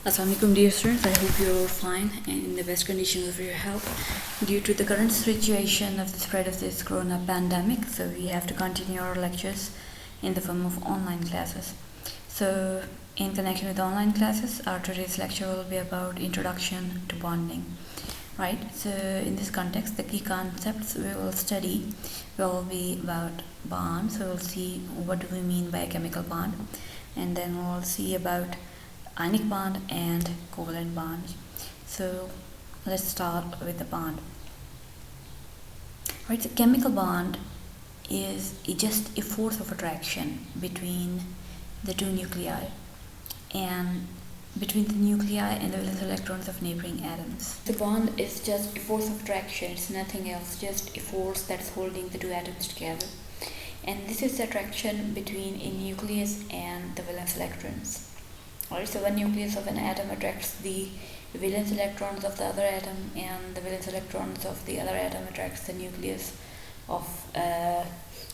Assalamualaikum dear students, I hope you're fine and in the best conditions of your health. Due to the current situation of the spread of this corona pandemic, so we have to continue our lectures in the form of online classes. So in connection with online classes, our today's lecture will be about introduction to bonding. Right, so in this context, the key concepts we will study will be about bonds. So we'll see what do we mean by a chemical bond, and then we'll see about Ionic bond and covalent bond. So let's start with the bond. Right, so chemical bond is just a force of attraction between the two nuclei and between the nuclei and the valence electrons of neighboring atoms. The bond is just a force of attraction, it's nothing else, just a force that's holding the two atoms together. And this is the attraction between a nucleus and the valence electrons. Alright, so one nucleus of an atom attracts the valence electrons of the other atom, and the valence electrons of the other atom attracts the nucleus of the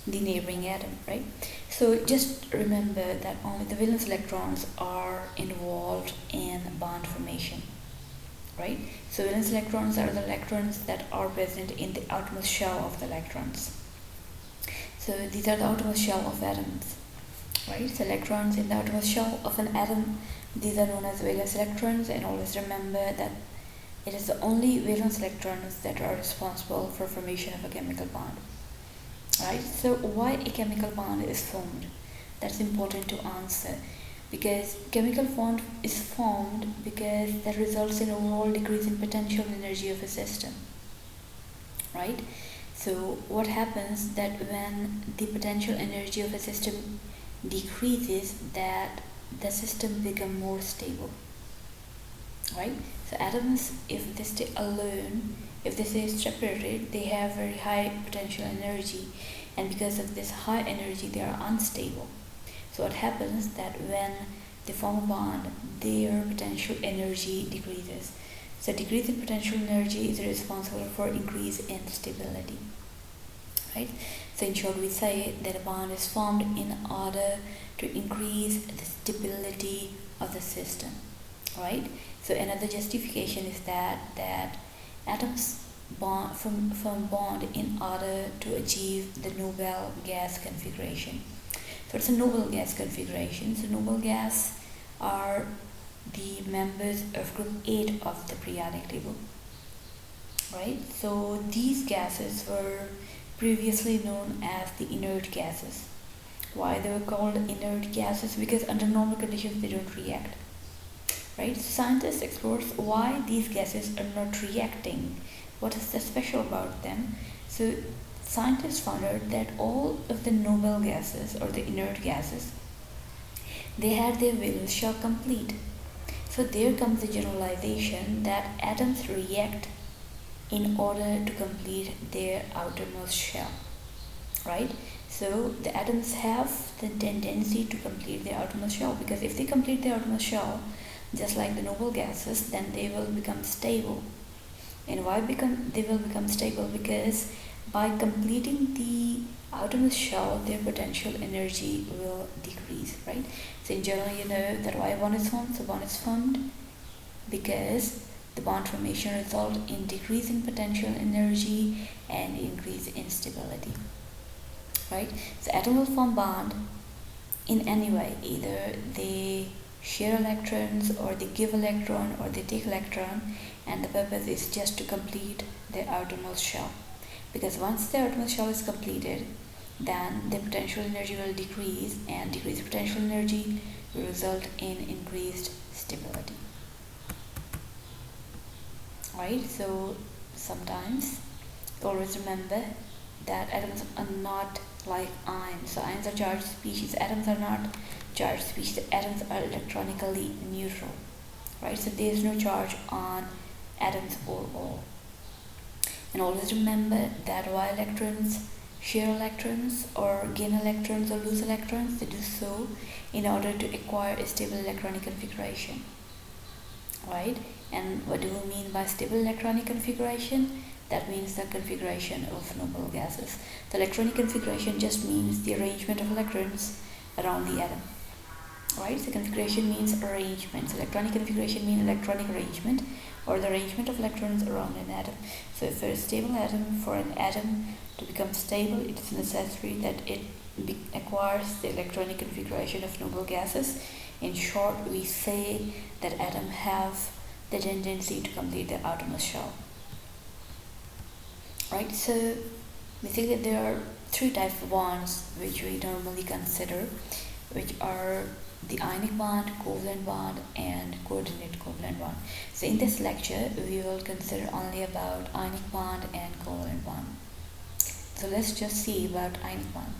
neighboring atom, right? So just remember that only the valence electrons are involved in bond formation, right? So valence electrons are the electrons that are present in the outermost shell of the electrons. So these are the outermost shell of atoms. Right, so electrons in the outermost shell of an atom, these are known as valence electrons, and always remember that it is the only valence electrons that are responsible for formation of a chemical bond. Right, so why a chemical bond is formed? That's important to answer, because chemical bond is formed because that results in overall decrease in potential energy of a system. Right, so what happens that when the potential energy of a system decreases, that the system become more stable, right? So atoms, if they stay alone, if they stay separated, they have very high potential energy, and because of this high energy they are unstable. So what happens that when they form a bond, their potential energy decreases. So decrease in potential energy is responsible for increase in stability. Right? So in short, we say that a bond is formed in order to increase the stability of the system. Right? So another justification is that atoms form bond in order to achieve the noble gas configuration. So it's a noble gas configuration. So noble gas are the members of group 8 of the periodic table. Right? So these gases were previously known as the inert gases. Why they were called inert gases? Because under normal conditions they don't react. Right? Scientists explore why these gases are not reacting. What is so special about them? So scientists found out that all of the noble gases or the inert gases, they had their valence shell complete. So there comes the generalization that atoms react in order to complete their outermost shell, right? So the atoms have the tendency to complete their outermost shell, because if they complete their outermost shell just like the noble gases, then they will become stable. And why they will become stable? Because by completing the outermost shell, their potential energy will decrease, right? So in general, you know that why bond is formed. So bond is formed because the bond formation results in decrease in potential energy and increase in stability. Right? So atom will form bond in any way. Either they share electrons, or they give electron, or they take electron, and the purpose is just to complete their outermost shell. Because once the outermost shell is completed, then the potential energy will decrease, and decreased potential energy will result in increased stability. Right, so sometimes always remember that atoms are not like ions. So ions are charged species, atoms are not charged species, atoms are electronically neutral. Right, so there is no charge on atoms or all. And always remember that while electrons share electrons or gain electrons or lose electrons, they do so in order to acquire a stable electronic configuration. Right? And what do we mean by stable electronic configuration? That means the configuration of noble gases. The electronic configuration just means the arrangement of electrons around the atom. right? So configuration means arrangement. So electronic configuration means electronic arrangement, or the arrangement of electrons around an atom. So if a stable atom, for an atom to become stable, it is necessary that it acquires the electronic configuration of noble gases. In short, we say that atoms have the tendency to complete the outermost shell. Right, so basically there are three types of bonds which we normally consider, which are the ionic bond, covalent bond, and coordinate covalent bond. So in this lecture, we will consider only about ionic bond and covalent bond. So let's just see about ionic bond.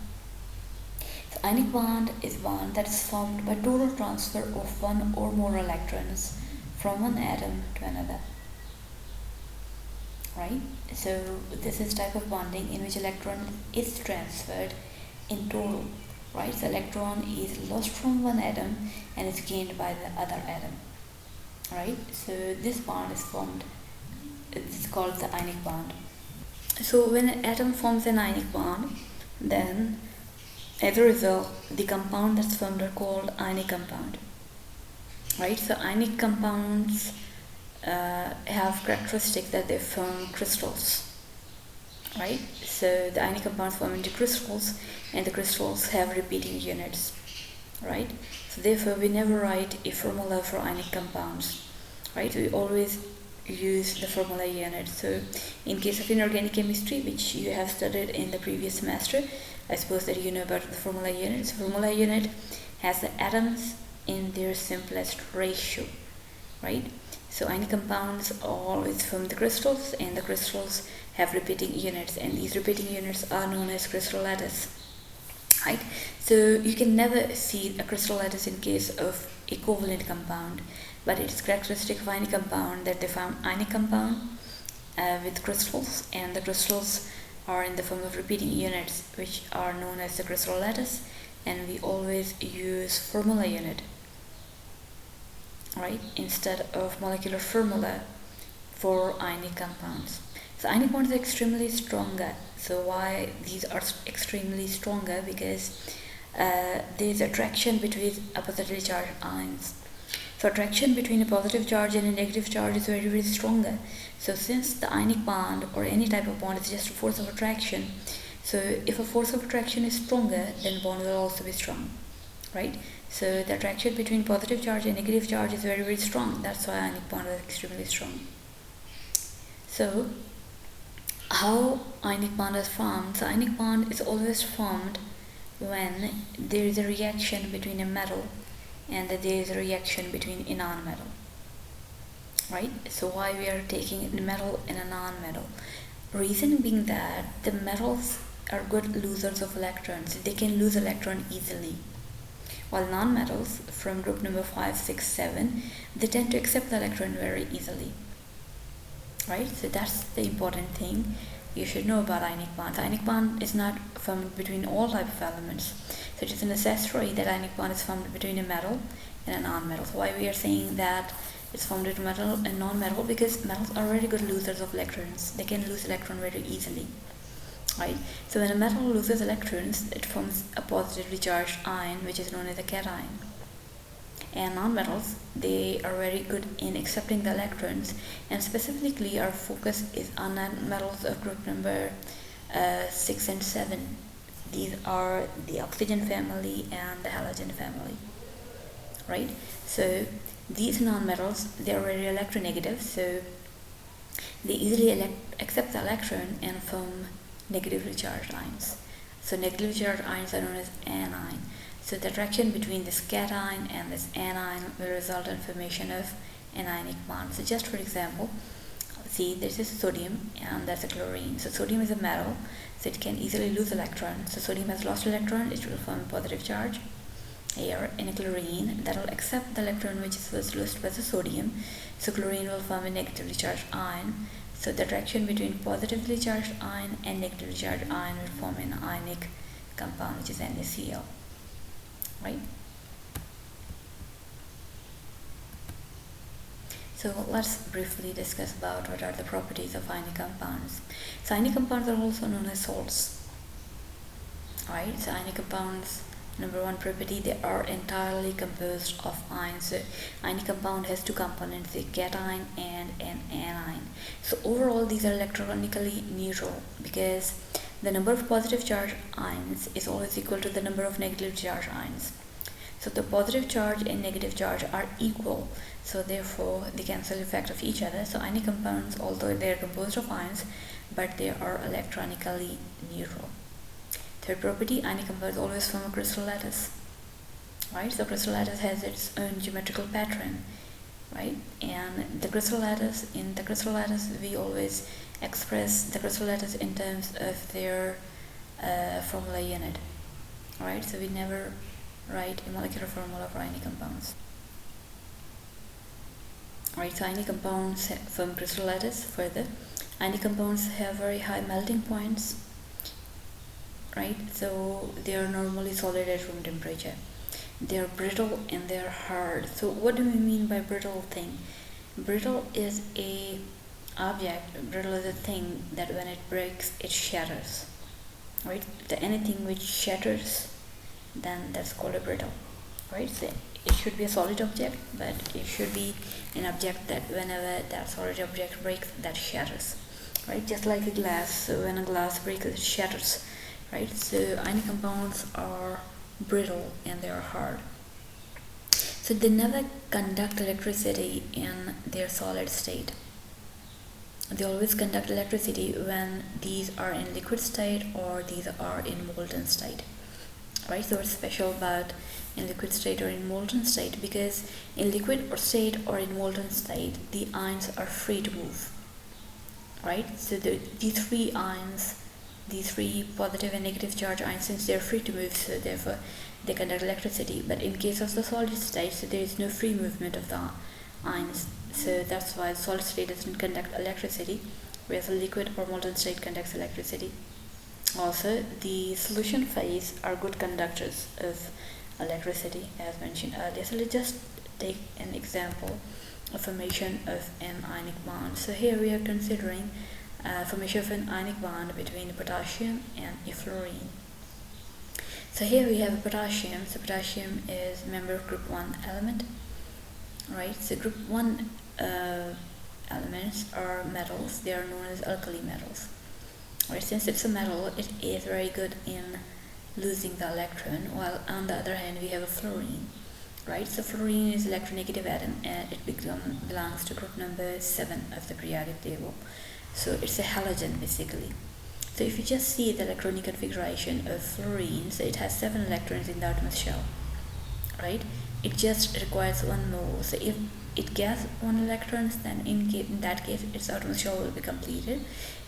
So ionic bond is bond that is formed by total transfer of one or more electrons from one atom to another. Right? So this is type of bonding in which electron is transferred in total. Right? So electron is lost from one atom and is gained by the other atom. Right? So this bond is formed. It's called the ionic bond. So when an atom forms an ionic bond, then as a result, the compound that's formed are called ionic compound. Right? So ionic compounds have characteristics that they form crystals, right? So the ionic compounds form into crystals, and the crystals have repeating units, right? So therefore we never write a formula for ionic compounds, right? We always use the formula unit. So in case of inorganic chemistry, which you have studied in the previous semester, I suppose that you know about the formula unit. So formula unit has the atoms in their simplest ratio, right? So ionic compounds always form the crystals, and the crystals have repeating units, and these repeating units are known as crystal lattice, right? So you can never see a crystal lattice in case of a covalent compound, but it is characteristic of ionic compound that they form ionic compound with crystals, and the crystals are in the form of repeating units, which are known as the crystal lattice, and we always use formula unit, right, instead of molecular formula for ionic compounds. So ionic bonds are extremely stronger. So why these are extremely stronger? Because there is attraction between a positively charged ions. So attraction between a positive charge and a negative charge is very, very stronger. So since the ionic bond or any type of bond is just a force of attraction, so if a force of attraction is stronger, then bond will also be strong, right? So the attraction between positive charge and negative charge is very, very strong. That's why ionic bond is extremely strong. So how ionic bond is formed? So ionic bond is always formed when there is a reaction between a metal and there is a reaction between a non-metal, right? So why we are taking a metal and a non-metal? Reason being that the metals are good losers of electrons. They can lose electron easily, while non-metals from group number 5, 6, 7, they tend to accept the electron very easily, right? So that's the important thing you should know about ionic bond. The ionic bond is not formed between all type of elements. So it is necessary that ionic bond is formed between a metal and a non-metal. So why we are saying that it's formed between metal and non-metal? Because metals are very good losers of electrons. They can lose electron very easily, right? So when a metal loses electrons, it forms a positively charged ion, which is known as a cation. And non-metals, they are very good in accepting the electrons, and specifically our focus is on non-metals of group number 6 and 7. These are the oxygen family and the halogen family, right? So these non-metals, they are very electronegative, so they easily accept the electron and form negatively charged ions. So negatively charged ions are known as anion. So the attraction between this cation and this anion will result in formation of an ionic bond. So just for example, see, this is sodium and that's a chlorine. So sodium is a metal, so it can easily lose electron. So sodium has lost electron, it will form a positive charge here in a chlorine that will accept the electron which was lost by the sodium. So chlorine will form a negatively charged ion. So the attraction between positively charged ion and negatively charged ion will form an ionic compound, which is NaCl, right? So let's briefly discuss about what are the properties of ionic compounds. So ionic compounds are also known as salts, right? So ionic compounds Number one property, they are entirely composed of ions. So ionic compound has two components, a cation and an anion. So overall these are electronically neutral because the number of positive charge ions is always equal to the number of negative charge ions. So the positive charge and negative charge are equal, so therefore they cancel the effect of each other. So ionic compounds, although they are composed of ions, but they are electronically neutral. Third property, ionic compounds always form a crystal lattice, right? So crystal lattice has its own geometrical pattern, right? And the crystal lattice, in the crystal lattice, we always express the crystal lattice in terms of their formula unit, right? So we never write a molecular formula for ionic compounds. Right, so ionic compounds form crystal lattice. Further, ionic compounds have very high melting points, right? So they are normally solid at room temperature. They are brittle and they are hard. So what do we mean by brittle thing? Brittle is a object. Brittle is a thing that when it breaks, it shatters, right? Anything which shatters, then that's called a brittle, right? So it should be a solid object, but it should be an object that whenever that solid object breaks, that shatters, right? Just like a glass. So when a glass breaks, it shatters, right? So ionic compounds are brittle and they are hard. So they never conduct electricity in their solid state. They always conduct electricity when these are in liquid state or these are in molten state. Right, so what's special about in liquid state or in molten state? Because in liquid or state or in molten state, the ions are free to move. Right, so these three ions, these three positive and negative charge ions, since they're free to move, so therefore they conduct electricity. But in case of the solid state, so there is no free movement of the ions. So that's why the solid state doesn't conduct electricity, whereas the liquid or molten state conducts electricity. Also, the solution phase are good conductors of electricity, as mentioned earlier. So let's just take an example of formation of an ionic bond. So here we are considering formation of an ionic bond between potassium and a fluorine. So here we have a potassium. So potassium is a member of group 1 element, right? So group 1 elements are metals. They are known as alkali metals. Right, since it's a metal, it is very good in losing the electron, while on the other hand we have a fluorine, right? So fluorine is electronegative atom and it belongs to group number 7 of the periodic table. So it's a halogen basically. So if you just see the electronic configuration of fluorine, so it has 7 electrons in the outermost shell, right? It just requires 1 mole. So if it gets 1 electron, then in that case its outermost shell will be completed.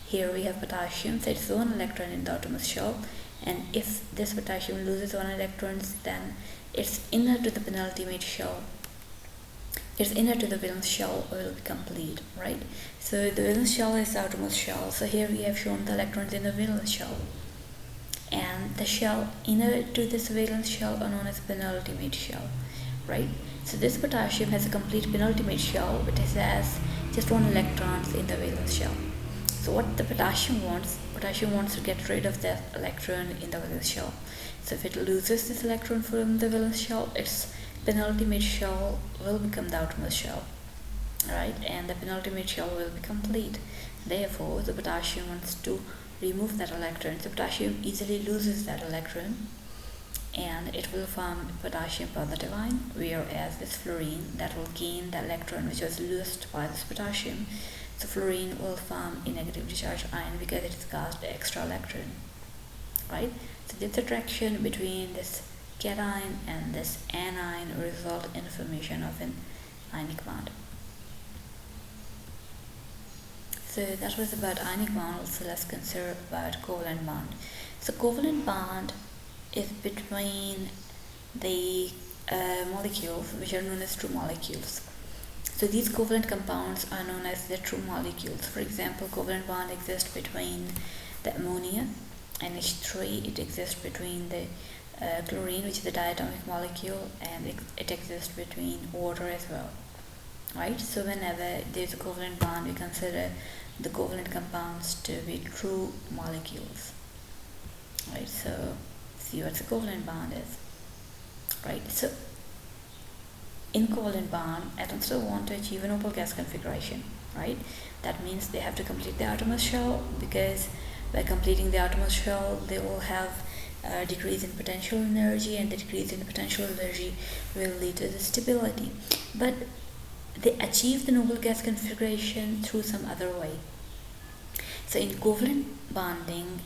Here we have potassium, so it's 1 electron in the outermost shell, and if this potassium loses 1 electron, then its inner to the penultimate shell, its inner to the valence shell will be complete, right? So the valence shell is the outermost shell. So here we have shown the electrons in the valence shell, and the shell inner to this valence shell are known as penultimate shell, right? So this potassium has a complete penultimate shell, but it has just 1 electron in the valence shell. So what the potassium wants to get rid of that electron in the valence shell. So if it loses this electron from the valence shell, its penultimate shell will become the outermost shell, right? And the penultimate shell will be complete. Therefore, the potassium wants to remove that electron. So potassium easily loses that electron, and it will form potassium positive ion, whereas this fluorine that will gain the electron which was lost by this potassium. So fluorine will form a negatively charged ion because it has got the extra electron, right? So this attraction between this cation and this anion result in formation of an ionic bond. So that was about ionic bond. So let's consider about covalent bond. So covalent bond is between the molecules which are known as true molecules. So these covalent compounds are known as the true molecules. For example, covalent bond exists between the ammonia, NH3. It exists between the chlorine, which is the diatomic molecule, and it exists between water as well, right? So whenever there's a covalent bond, we consider the covalent compounds to be true molecules, right? So see what the covalent bond is. right? So in covalent bond, atoms still want to achieve a noble gas configuration, right? That means they have to complete the outermost shell, because by completing the outermost shell, they will have a decrease in potential energy, and the decrease in potential energy will lead to the stability. But they achieve the noble gas configuration through some other way. So in covalent bonding,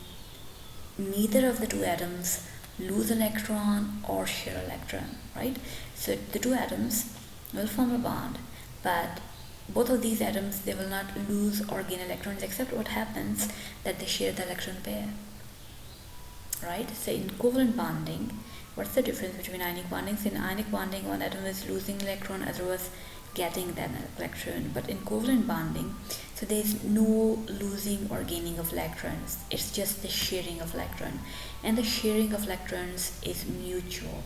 neither of the two atoms lose electron or share electron, right? So the two atoms will form a bond, but both of these atoms, they will not lose or gain electrons, except what happens that they share the electron pair, right? So in covalent bonding, what's the difference between ionic bonding? So in ionic bonding, one atom is losing electron, other was getting that electron. But in covalent bonding, so there's no losing or gaining of electrons, it's just the sharing of electron, and the sharing of electrons is mutual,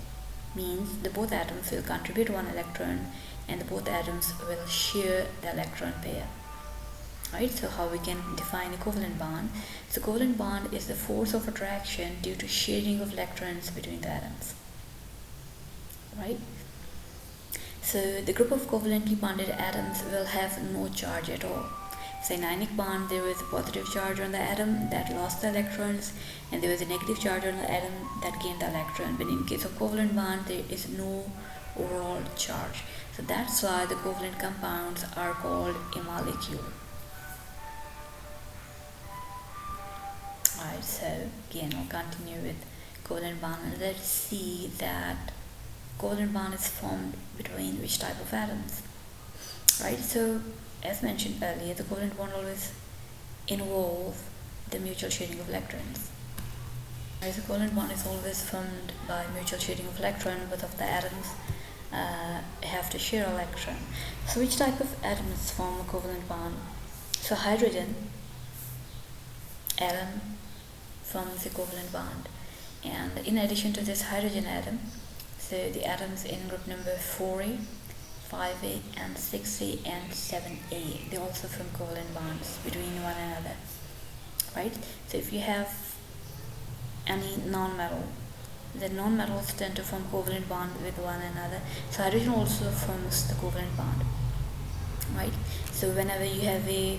means the both atoms will contribute one electron, and the both atoms will share the electron pair, right? So how we can define a covalent bond? So covalent bond is the force of attraction due to sharing of electrons between the atoms, right? So the group of covalently bonded atoms will have no charge at all. So in ionic bond, there is a positive charge on the atom that lost the electrons, and there is a negative charge on the atom that gained the electron. But in case of covalent bond, there is no overall charge. So that's why the covalent compounds are called a molecule. Alright, so again we'll continue with covalent bond, and let's see that covalent bond is formed between which type of atoms, right? So as mentioned earlier, the covalent bond always involve the mutual sharing of electrons. As the covalent bond is always formed by mutual sharing of electron, both of the atoms have to share electron. So which type of atoms form a covalent bond? So hydrogen atom forms a covalent bond, and in addition to this hydrogen atom, so the atoms in group number 4A, 5A, and 6A, and 7A, they also form covalent bonds between one another, right? So if you have any non-metal, the non-metals tend to form covalent bond with one another. So hydrogen also forms the covalent bond, right? So whenever you have a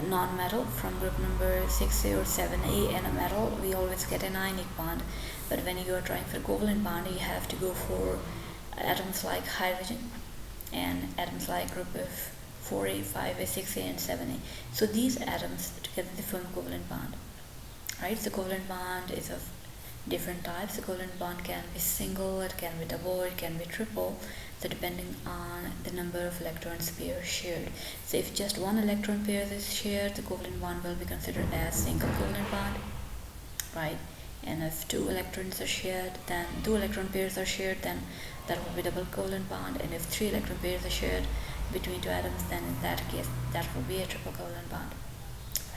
non-metal from group number 6A or 7A and a metal, we always get an ionic bond. But when you are trying for covalent bond, you have to go for atoms like hydrogen and atoms like group of 4A, 5A, 6A, and 7A. So these atoms together they form covalent bond, right? So covalent bond is of different types. The covalent bond can be single, it can be double, it can be triple, so depending on the number of electrons pairs shared. So if just one electron pair is shared, the covalent bond will be considered as single covalent bond, right? And if two electrons are shared, then two electron pairs are shared, then that will be double covalent bond. And if three electron pairs are shared between two atoms, then in that case that will be a triple covalent bond,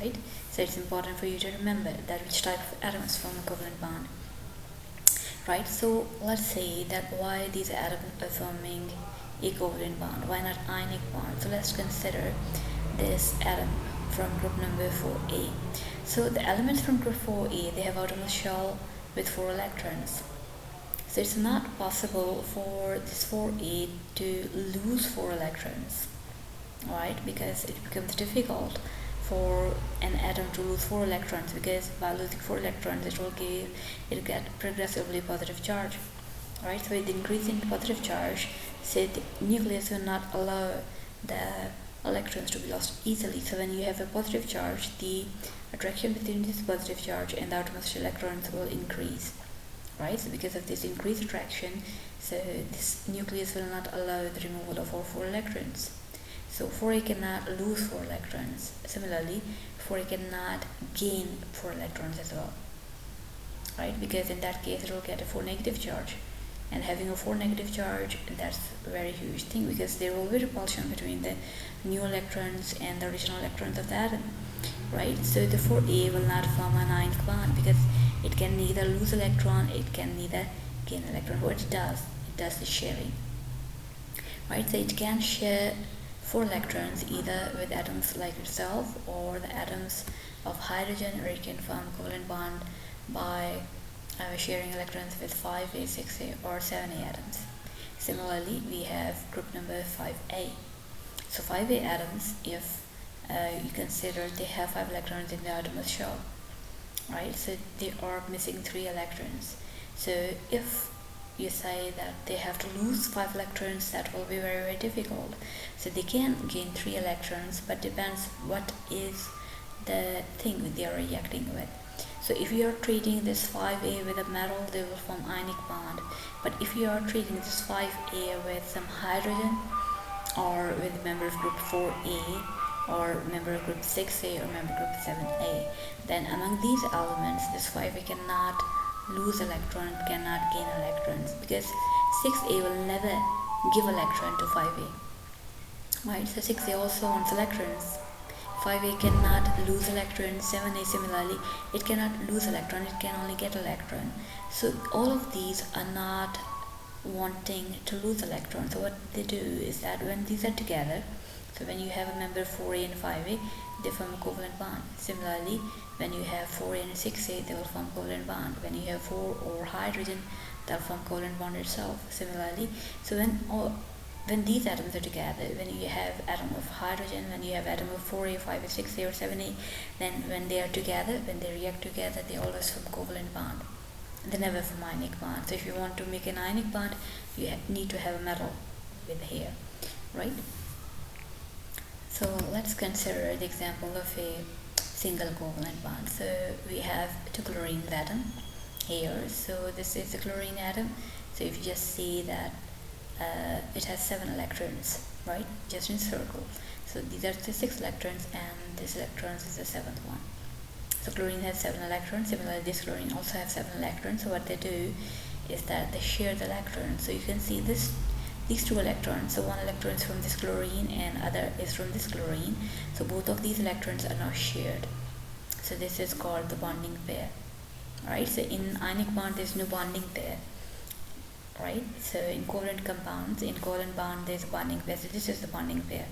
right? So it's important for you to remember that which type of atoms form a covalent bond, right? So let's say that why these atoms are forming a covalent bond, why not ionic bond? So let's consider this atom from group number 4A. So the elements from group 4A, they have outermost shell with 4 electrons. So it's not possible for this 4A to lose 4 electrons, right? Because it becomes difficult for an atom to lose 4 electrons, because by losing 4 electrons it get progressively positive charge, right? So with increasing positive charge, say the nucleus will not allow the electrons to be lost easily. So when you have a positive charge, the attraction between this positive charge and the outermost electrons will increase, right? So because of this increased attraction, so this nucleus will not allow the removal of all 4 electrons. So 4A cannot lose 4 electrons. Similarly, 4A cannot gain 4 electrons as well, right? Because in that case it will get a 4 negative charge, and having a 4 negative charge, that's a very huge thing, because there will be repulsion between the new electrons and the original electrons of the atom, right? So the 4A will not form an ionic bond, because it can neither lose electron, it can neither gain electron. What it does the sharing, right? So it can share 4 electrons either with atoms like itself or the atoms of hydrogen, or it can form a covalent bond by sharing electrons with 5a, 6a or 7a atoms. Similarly, we have group number 5a. So 5a atoms, if you consider they have 5 electrons in the outermost shell, right? So they are missing 3 electrons. So if you say that they have to lose 5 electrons, that will be very, very difficult. So they can gain 3 electrons, but depends what is the thing they are reacting with. So if you are treating this 5a with a metal, they will form ionic bond. But if you are treating this 5a with some hydrogen, or with member of group 4a, or member of group 6a, or member of group 7a, then among these elements, this 5a cannot lose electron, cannot gain electrons, because 6a will never give electron to 5a. Right, so 6a also wants electrons. 5a cannot lose electron. 7a similarly, it cannot lose electron, it can only get electron. So all of these are not wanting to lose electrons. So what they do is that when these are together, so when you have a member 4a and 5a, they form a covalent bond. Similarly, when you have 4a and 6a, they will form covalent bond. When you have 4 or hydrogen, they'll form covalent bond itself. Similarly, so when these atoms are together, when you have atom of hydrogen, when you have atom of 4a, 5a, 6a or 7a, then when they are together, when they react together, they always form covalent bond. They never form ionic bond. So if you want to make an ionic bond, you need to have a metal with here, right? So let's consider the example of a single covalent bond. So we have 2 chlorine atom here. So this is the chlorine atom. So if you just see that it has 7 electrons, right? Just in circle. So these are the 6 electrons, and this electrons is the 7th one. So chlorine has 7 electrons. Similarly, this chlorine also has 7 electrons. So what they do is that they share the electrons. So you can see these 2 electrons. So one electron is from this chlorine and other is from this chlorine. So both of these electrons are now shared. So this is called the bonding pair. Alright, so in ionic bond there is no bonding pair. Right? So in covalent compounds, in covalent bond there is a bonding pair. So this is the bonding pair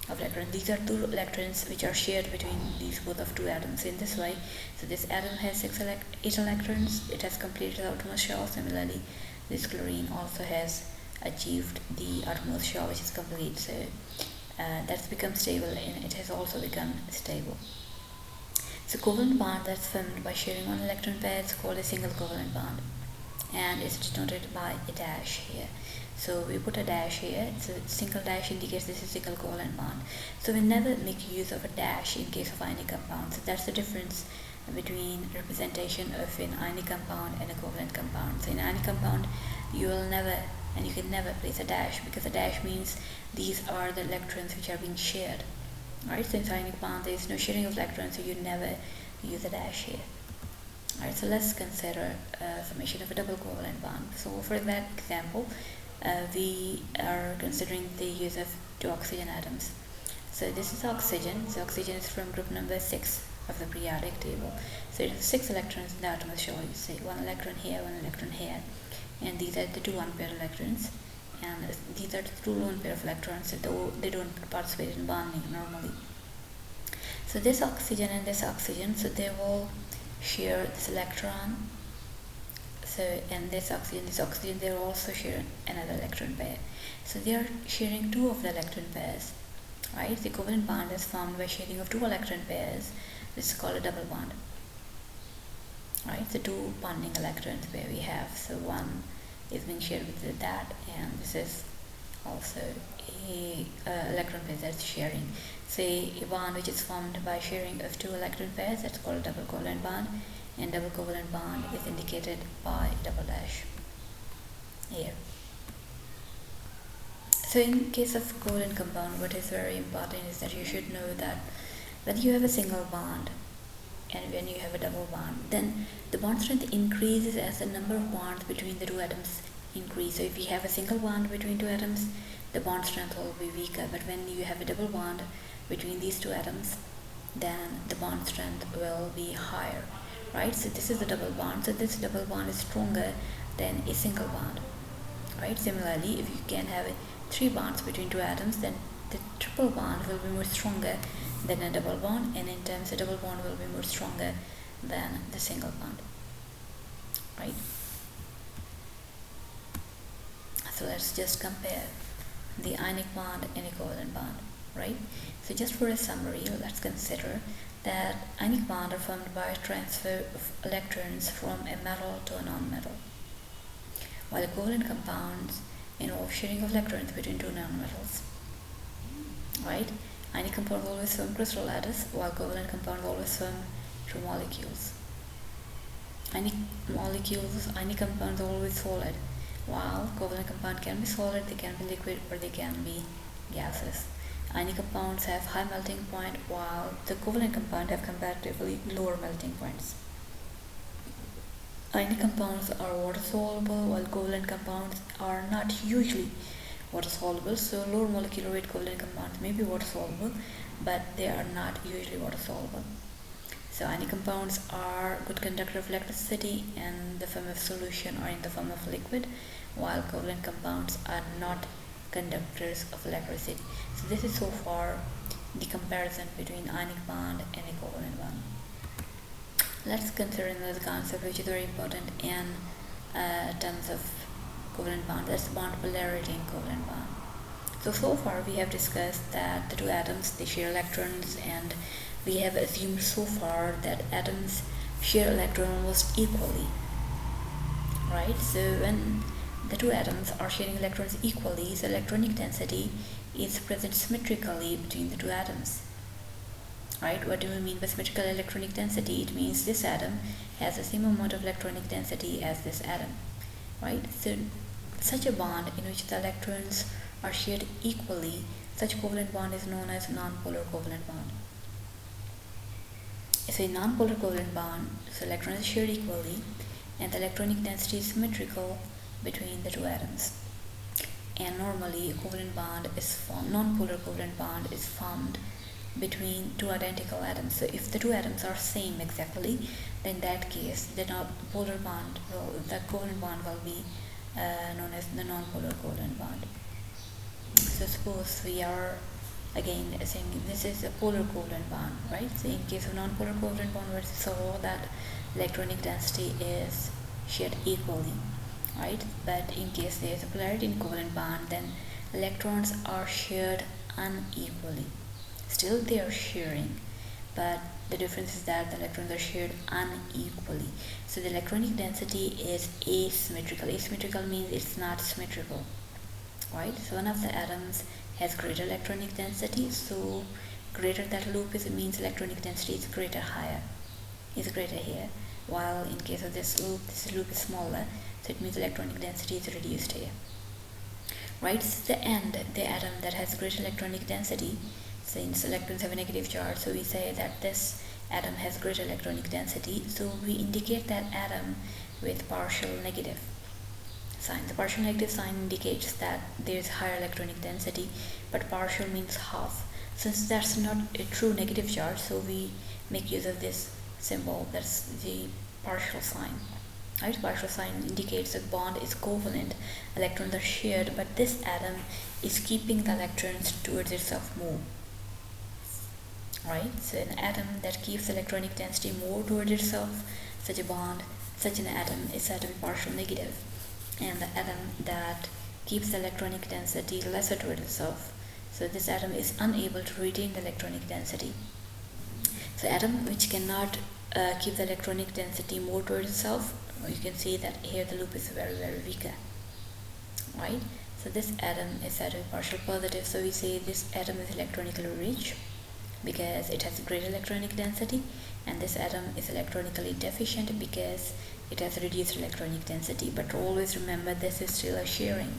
of electrons. These are 2 electrons which are shared between these both of 2 atoms in this way. So this atom has 8 electrons. It has completed the outermost shell. Similarly, this chlorine also has achieved the outermost shell, which is complete. So that's become stable, and it has also become stable. So covalent bond that's formed by sharing one electron pair is called a single covalent bond, and it's denoted by a dash here. So we put a dash here. So single dash indicates this is single covalent bond. So we never make use of a dash in case of ionic compounds. So that's the difference between representation of an ionic compound and a covalent compound. So in an ionic compound, you will never, and you can never place a dash, because a dash means these are the electrons which are being shared. Alright, so in ionic bond there is no sharing of electrons, so you never use a dash here. Alright, so let's consider formation of a double covalent bond. So for that example, we are considering the use of 2 oxygen atoms. So this is oxygen. So oxygen is from group number 6 of the periodic table. So it has 6 electrons in the atom. I'll show you. Say 1 electron here, 1 electron here, and these are the 2 unpaired electrons, and these are the 2 lone pair of electrons. So they don't participate in bonding normally. So this oxygen and this oxygen, so they will share this electron. So and this oxygen, they will also share another electron pair. So they are sharing 2 of the electron pairs. Right? The covalent bond is formed by sharing of 2 electron pairs. This is called a double bond. Right? So 2 bonding electrons where we have. So one is being shared with that, and this is also a electron pair that's sharing. Say a bond which is formed by sharing of 2 electron pairs, that's called a double covalent bond, and double covalent bond is indicated by double dash here. So in case of covalent compound, what is very important is that you should know that when you have a single bond and when you have a double bond, then the bond strength increases as the number of bonds between the 2 atoms increase. So if you have a single bond between 2 atoms, the bond strength will be weaker. But when you have a double bond between these 2 atoms, then the bond strength will be higher. Right? So this is a double bond. So this double bond is stronger than a single bond. Right? Similarly, if you can have 3 bonds between 2 atoms, then the triple bond will be more stronger than a double bond, and in terms a double bond will be more stronger than the single bond. right? So let's just compare the ionic bond and a covalent bond, right? So just for a summary, let's consider that ionic bonds are formed by transfer of electrons from a metal to a non-metal, while covalent compounds involve sharing of electrons between two nonmetals, right? Ionic compounds always form crystal lattice, while covalent compounds always form two molecules. Ionic compounds are always solid, while covalent compound can be solid, they can be liquid, or they can be gases. Ionic compounds have high melting point, while the covalent compound have comparatively lower melting points. Ionic compounds are water soluble, while covalent compounds are not usually water soluble. So lower molecular weight covalent compounds may be water soluble, but they are not usually water soluble. So ionic compounds are good conductor of electricity in the form of solution or in the form of liquid, while covalent compounds are not conductors of electricity. So this is so far the comparison between ionic bond and a covalent bond. Let's consider another concept which is very important in terms of covalent bond. That's bond polarity in covalent bond. So far we have discussed that the two atoms, they share electrons, and we have assumed so far that atoms share electrons almost equally, right? So when the two atoms are sharing electrons equally, the electronic density is present symmetrically between the two atoms, right? What do we mean by symmetrical electronic density? It means this atom has the same amount of electronic density as this atom, right? So such a bond in which the electrons are shared equally, such covalent bond is known as non-polar covalent bond. It's a non-polar covalent bond, so electrons are shared equally and the electronic density is symmetrical between the two atoms. And normally a covalent bond is formed, non-polar covalent bond is formed between two identical atoms. So if the two atoms are same exactly, then in that case the polar bond the covalent bond will be known as the non-polar covalent bond. So suppose we are again saying this is a polar covalent bond, right? So in case of non-polar covalent bond, we saw that electronic density is shared equally, right? But in case there is a polarity in covalent bond, then electrons are shared unequally. Still they are sharing, but the difference is that the electrons are shared unequally. So the electronic density is asymmetrical. Asymmetrical means it's not symmetrical, right? So one of the atoms has greater electronic density, so greater that loop is, it means electronic density is greater here, while in case of this loop is smaller, so it means electronic density is reduced here, right? So the atom that has greater electronic density, since electrons have a negative charge, so we say that this atom has greater electronic density, so we indicate that atom with partial negative sign. The partial negative sign indicates that there is higher electronic density, but partial means half. Since that's not a true negative charge, so we make use of this symbol, that's the partial sign. Right? Partial sign indicates that bond is covalent, electrons are shared, but this atom is keeping the electrons towards itself more. Right? So an atom that keeps electronic density more towards itself, such an atom is said to be partial negative. And the atom that keeps the electronic density lesser toward itself, so this atom is unable to retain the electronic density. So atom which cannot keep the electronic density more toward itself, you can see that here the loop is very, very weaker, right? So this atom is said to be partial positive, so we say this atom is electronically rich because it has greater electronic density, and this atom is electronically deficient because it has reduced electronic density. But always remember, this is still a sharing.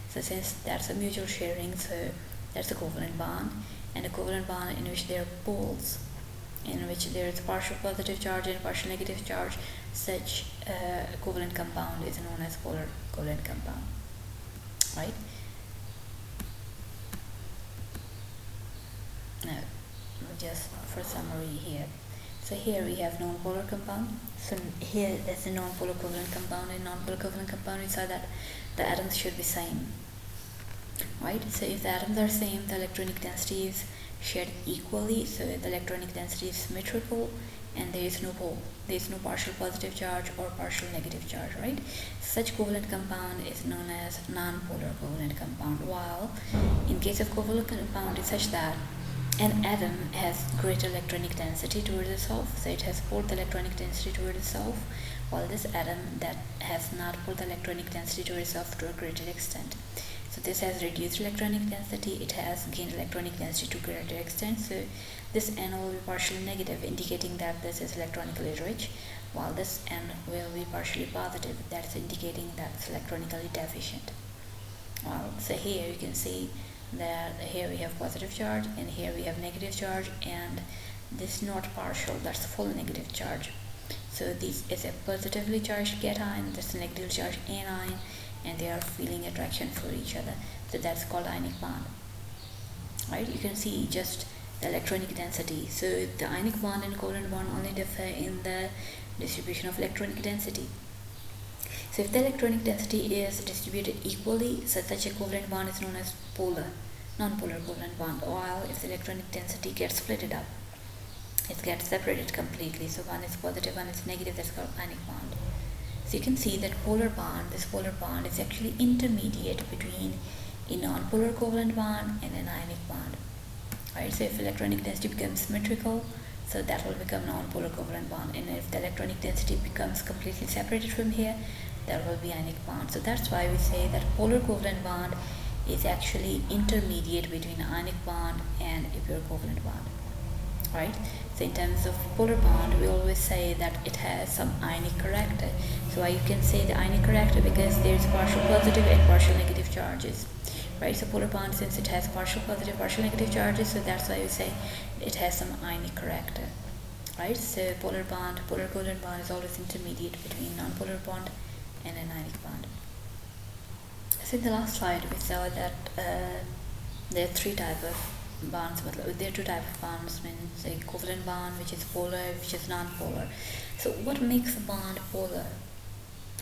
So since that's a mutual sharing, so that's a covalent bond, and a covalent bond in which there are poles, in which there is partial positive charge and partial negative charge, such a covalent compound is known as polar covalent compound, right? Now, just for summary here. So here we have non-polar compound. So here there's a non-polar covalent compound. In non-polar covalent compound, we saw that the atoms should be same, right? So if the atoms are same, the electronic density is shared equally. So the electronic density is symmetrical, and there is no pole. There is no partial positive charge or partial negative charge, right? Such covalent compound is known as non-polar covalent compound, while in case of covalent compound it's such that an atom has greater electronic density towards itself, so it has pulled the electronic density towards itself, while this atom that has not pulled the electronic density towards itself to a greater extent. So this has reduced electronic density, it has gained electronic density to a greater extent, so this N will be partially negative, indicating that this is electronically rich, while this N will be partially positive, that's indicating that it's electronically deficient. Well, so here you can see that here we have positive charge and here we have negative charge, and this not partial, that's full negative charge. So this is a positively charged cation, this negative charged anion, and they are feeling attraction for each other, so that's called ionic bond, right? You can see just the electronic density. So the ionic bond and covalent bond only differ in the distribution of electronic density. So if the electronic density is distributed equally, such a covalent bond is known as polar, non-polar covalent bond, while if the electronic density gets split up, it gets separated completely, so one is positive, one is negative, that's called ionic bond. So you can see that this polar bond is actually intermediate between a non-polar covalent bond and an ionic bond, right? So if electronic density becomes symmetrical, so that will become non-polar covalent bond, and if the electronic density becomes completely separated from here, that will be ionic bond. So that's why we say that polar covalent bond is actually intermediate between ionic bond and a pure covalent bond, right? So in terms of polar bond, we always say that it has some ionic character. So why you can say the ionic character, because there is partial positive and partial negative charges, right? So polar bond, since it has partial positive, partial negative charges, so that's why we say it has some ionic character, right? So polar covalent bond is always intermediate between non-polar bond and an ionic bond. So in the last slide we saw that there are three types of bonds, but there are two types of bonds, means a covalent bond which is polar, which is non-polar. So what makes a bond polar,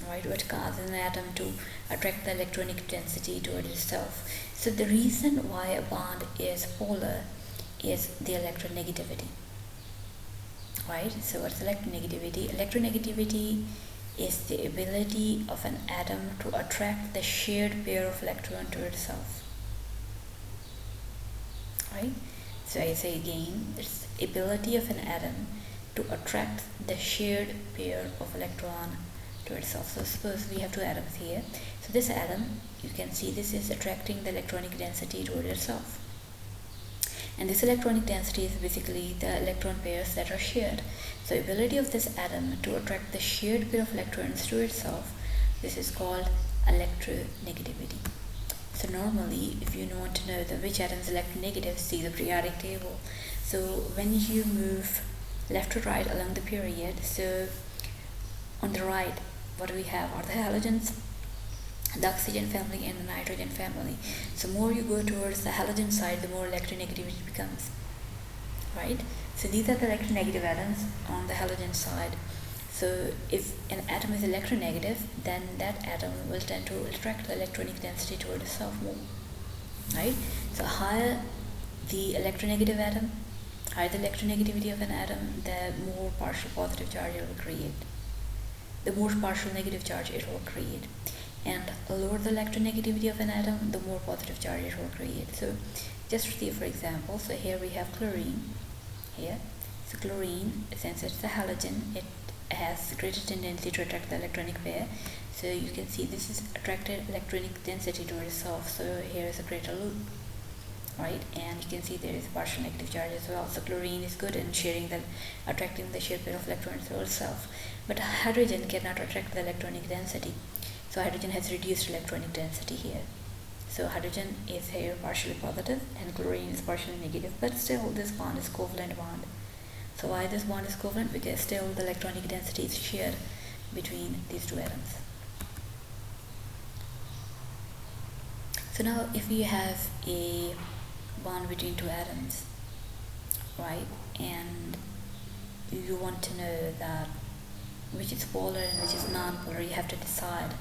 right? What causes an atom to attract the electronic density toward itself? So the reason why a bond is polar is the electronegativity, right? So what's electronegativity? Electronegativity is the ability of an atom to attract the shared pair of electrons to itself, right? So I say again, it's the ability of an atom to attract the shared pair of electron to itself. So suppose we have two atoms here. So this atom, you can see this is attracting the electronic density toward itself. And this electronic density is basically the electron pairs that are shared. So ability of this atom to attract the shared pair of electrons to itself, this is called electronegativity. So normally, if you want to know which atom is electronegative, see the periodic table. So when you move left to right along the period, so on the right, what we have are the halogens, the oxygen family and the nitrogen family. So more you go towards the halogen side, the more electronegativity becomes, right? So these are the electronegative atoms on the halogen side. So if an atom is electronegative, then that atom will tend to attract the electronic density toward itself more, right? So higher the electronegative atom, higher the electronegativity of an atom, the more partial positive charge it will create, the more partial negative charge it will create. And lower the electronegativity of an atom, the more positive charge it will create. So just see, for example, so here we have chlorine here. So chlorine, since it's a halogen, it has greater tendency to attract the electronic pair. So you can see this is attracted electronic density to itself. So here is a greater loop, right? And you can see there is partial negative charge as well. So chlorine is good in attracting the shared pair of electrons to itself. But hydrogen cannot attract the electronic density. So hydrogen has reduced electronic density here. So hydrogen is here partially positive and chlorine is partially negative, but still this bond is covalent bond. So why this bond is covalent? Because still the electronic density is shared between these two atoms. So now if you have a bond between two atoms, right, and you want to know that which is polar and which is non-polar, you have to decide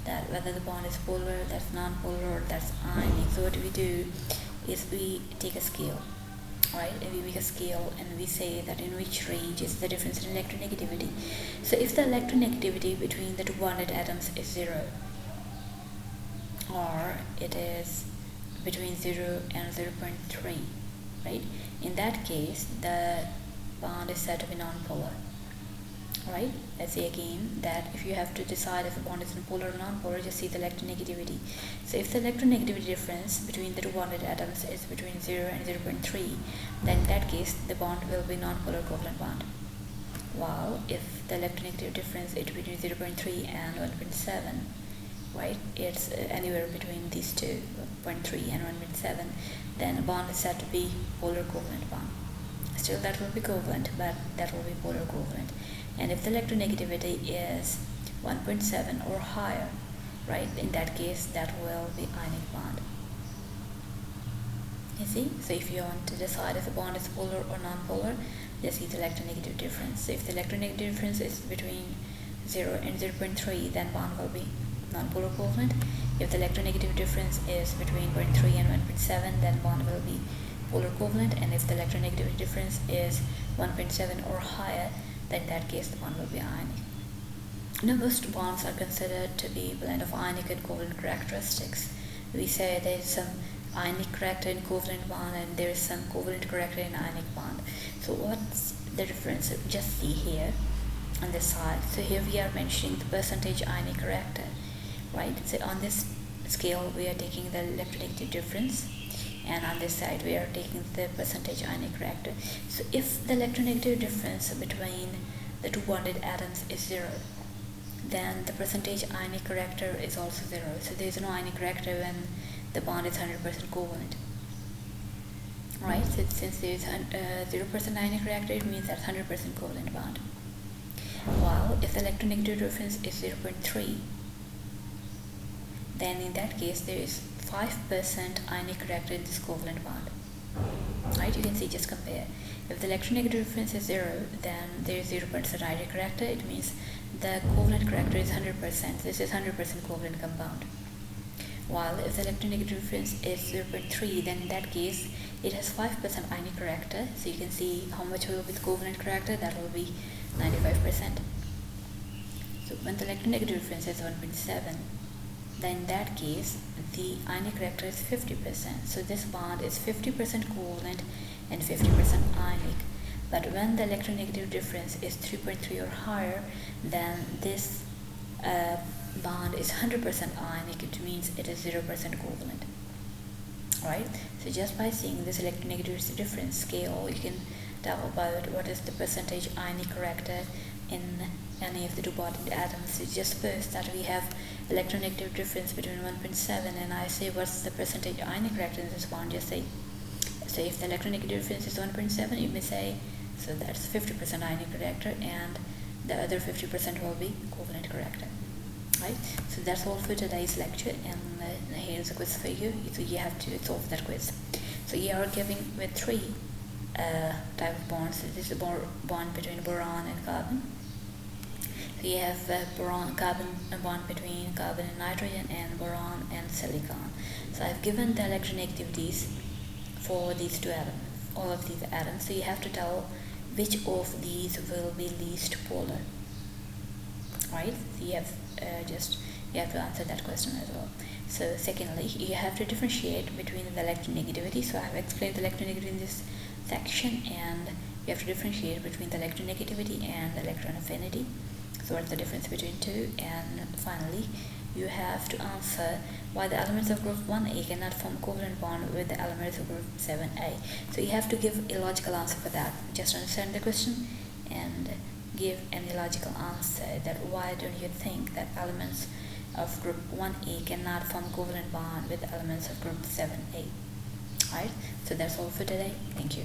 that whether the bond is polar, that's non-polar, or that's ionic. So what we do is we take a scale, right? And we make a scale and we say that in which range is the difference in electronegativity. So if the electronegativity between the two bonded atoms is 0, or it is between 0 and 0.3, right? In that case, the bond is said to be nonpolar, right? Let's say again that if you have to decide if a bond is polar or nonpolar, just see the electronegativity. So if the electronegativity difference between the two bonded atoms is between 0 and 0.3, then in that case the bond will be nonpolar covalent bond. While if the electronegativity difference is between 0.3 and 1.7, right, it's anywhere between these two, 0.3 and 1.7, then a bond is said to be polar covalent bond. Still that will be covalent, but that will be polar covalent. And if the electronegativity is 1.7 or higher, right, in that case that will be ionic bond. You see? So if you want to decide if a bond is polar or non-polar, just see the electronegative difference. So if the electronegative difference is between 0 and 0.3, then bond will be non-polar covalent. If the electronegative difference is between 0.3 and 1.7, then bond will be polar covalent. And if the electronegativity difference is 1.7 or higher, then in that case the bond will be ionic. Now most bonds are considered to be a blend of ionic and covalent characteristics. We say there is some ionic character in covalent bond and there is some covalent character in ionic bond. So what's the difference? Just see here on this side. So here we are mentioning the percentage ionic character, right? So on this scale we are taking the electronegative difference, and on this side we are taking the percentage ionic character. So if the electronegative difference between the two bonded atoms is 0, then the percentage ionic character is also 0. So there is no ionic character when the bond is 100% covalent, right? So since there is 0% ionic character, it means that's 100% covalent bond. While if the electronegative difference is 0.3, then in that case there is 5% ionic character in this covalent bond, right? You can see, just compare. If the electronegative difference is 0, then there is 0% ionic character. It means the covalent character is 100%. This is 100% covalent compound. While if the electronegative difference is 0.3, then in that case it has 5% ionic character. So you can see how much will be the covalent character. That will be 95%. So when the electronegative difference is 1.7, then in that case the ionic character is 50%. So this bond is 50% covalent and 50% ionic. But when the electronegative difference is 3.3 or higher, then this bond is 100% ionic. It means it is 0% covalent, right? So just by seeing this electronegative difference scale, you can tell about what is the percentage ionic character in any of the two bonded atoms. So just suppose that we have electronegative difference between 1.7, and I say what's the percentage ionic character in this bond. Just say, so if the electronegative difference is 1.7, you may say, so that's 50% ionic character, and the other 50% will be covalent character, right? So that's all for today's lecture, and here's a quiz for you. So you have to solve that quiz. So you are given with 3 type of bonds. So this is a bond between boron and carbon. So you have boron-carbon bond between carbon and nitrogen, and boron and silicon. So I've given the electronegativities for these two atoms, all of these atoms. So you have to tell which of these will be least polar, right? So you have you have to answer that question as well. So secondly, you have to differentiate between the electronegativity. So I have explained the electronegativity in this section, and you have to differentiate between the electronegativity and the electron affinity. So what's the difference between two? And finally, you have to answer why the elements of group 1A cannot form covalent bond with the elements of group 7A. So you have to give a logical answer for that. Just understand the question and give an illogical answer, that why don't you think that elements of group 1A cannot form covalent bond with the elements of group 7A. Alright, so that's all for today. Thank you.